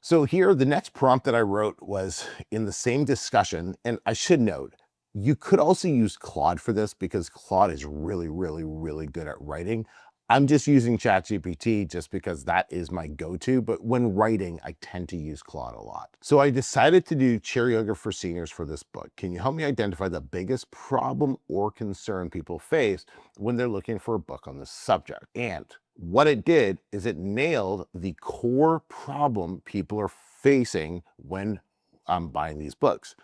So here, the next prompt that I wrote was in the same discussion. And I should note, you could also use Claude for this because Claude is really, really, really good at writing. I'm just using ChatGPT just because that is my go-to, but when writing, I tend to use Claude a lot. So I decided to do Chair Yoga for Seniors for this book. Can you help me identify the biggest problem or concern people face when they're looking for a book on this subject? And what it did is it nailed the core problem people are facing when I'm buying these books.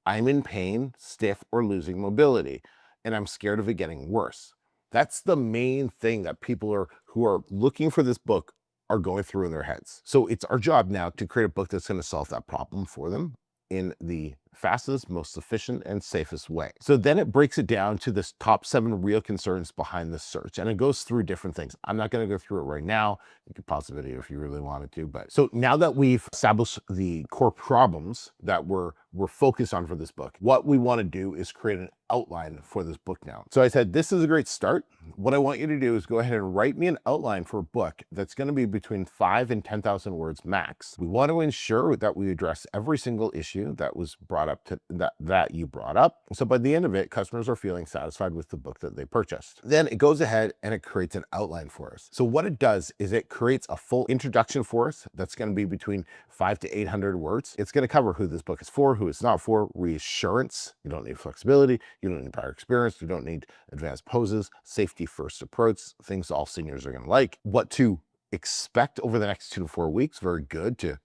I'm in pain, stiff, or losing mobility, and I'm scared of it getting worse. That's the main thing that people who are looking for this book are going through in their heads. So it's our job now to create a book that's going to solve that problem for them in the fastest, most efficient, and safest way. So then it breaks it down to this top 7 real concerns behind the search. And it goes through different things. I'm not going to go through it right now. You could pause the video if you really wanted to. But so now that we've established the core problems that we're focused on for this book, what we want to do is create an outline for this book now. So I said, this is a great start. What I want you to do is go ahead and write me an outline for a book that's going to be between 5 and 10,000 words max. We want to ensure that we address every single issue that was brought up to that you brought up. So by the end of it, customers are feeling satisfied with the book that they purchased. Then it goes ahead and it creates an outline for us. So what it does is it creates a full introduction for us that's going to be between 500 to 800 words. It's going to cover who this book is for, who it's not for, reassurance. You don't need flexibility. You don't need prior experience. You don't need advanced poses, safety first approach, things all seniors are going to like, what to expect over the next 2 to 4 weeks. Very good to,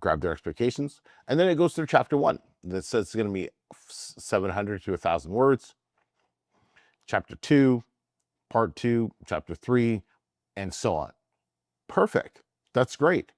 grab their expectations. And then it goes through chapter 1 that says it's going to be 700 to 1,000 words. Chapter 2, part 2, chapter 3, and so on. Perfect. That's great.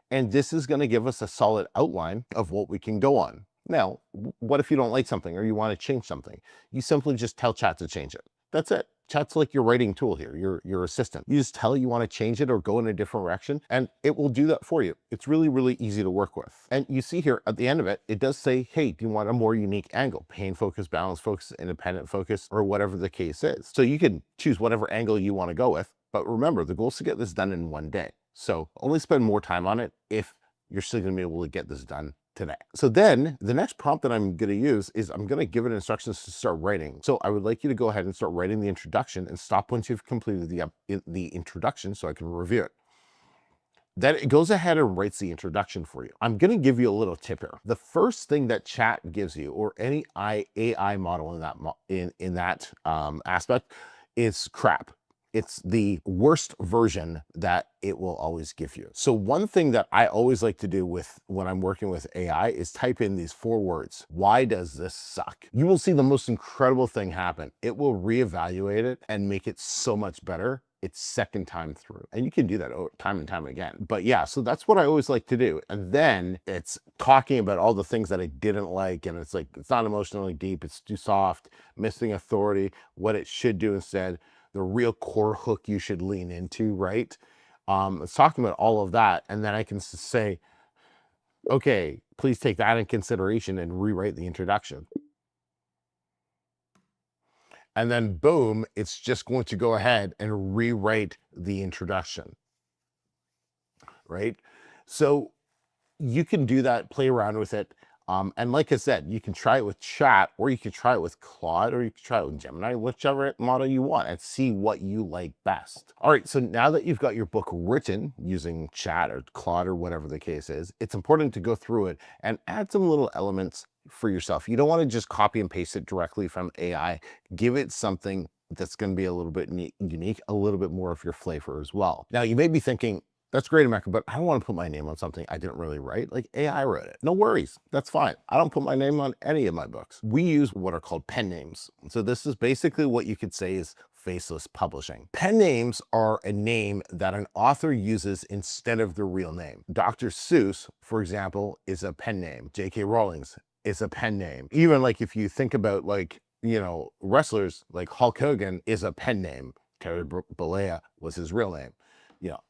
And this is going to give us a solid outline of what we can go on. Now, what if you don't like something or you want to change something? You simply just tell Chat to change it. That's it. Chat's like your writing tool here, your assistant. You just tell it you want to change it or go in a different direction, and it will do that for you. It's really, really easy to work with. And you see here at the end of it, it does say, hey, do you want a more unique angle? Pain focus, balance focus, independent focus, or whatever the case is. So you can choose whatever angle you want to go with. But remember, the goal is to get this done in 1 day. So only spend more time on it if you're still going to be able to get this done today. So then the next prompt that I'm going to use is I'm going to give it instructions to start writing. So I would like you to go ahead and start writing the introduction and stop once you've completed the introduction so I can review it. Then it goes ahead and writes the introduction for you. I'm going to give you a little tip here. The first thing that Chat gives you, or any AI model in that aspect, is crap. It's the worst version that it will always give you. So one thing that I always like to do when I'm working with AI is type in these 4 words. Why does this suck? You will see the most incredible thing happen. It will reevaluate it and make it so much better its second time through. And you can do that time and time again. But yeah, so that's what I always like to do. And then it's talking about all the things that I didn't like. And it's like, it's not emotionally deep. It's too soft, missing authority, what it should do instead, the real core hook you should lean into, right? It's talking about all of that. And then I can say, okay, please take that in consideration and rewrite the introduction. And then boom, it's just going to go ahead and rewrite the introduction, right? So you can do that, play around with it. And like I said, you can try it with Chat, or you can try it with Claude, or you can try it with Gemini, whichever model you want, and see what you like best. All right, so now that you've got your book written using Chat or Claude or whatever the case is, it's important to go through it and add some little elements for yourself. You don't want to just copy and paste it directly from AI. Give it something that's going to be a little bit unique, a little bit more of your flavor as well. Now, you may be thinking, that's great, America, but I don't want to put my name on something I didn't really write. Like AI wrote it. No worries. That's fine. I don't put my name on any of my books. We use what are called pen names. So this is basically what you could say is faceless publishing. Pen names are a name that an author uses instead of their real name. Dr. Seuss, for example, is a pen name. J.K. Rowling's is a pen name. Even like if you think about wrestlers, like Hulk Hogan is a pen name. Terry Bollea was his real name.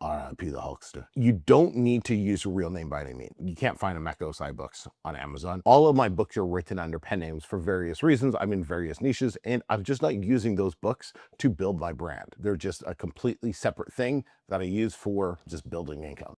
R.I.P. the Hulkster. You don't need to use a real name by any means. You can't find a Mekosai books on Amazon. All of my books are written under pen names for various reasons. I'm in various niches, and I'm just not using those books to build my brand. They're just a completely separate thing that I use for just building income.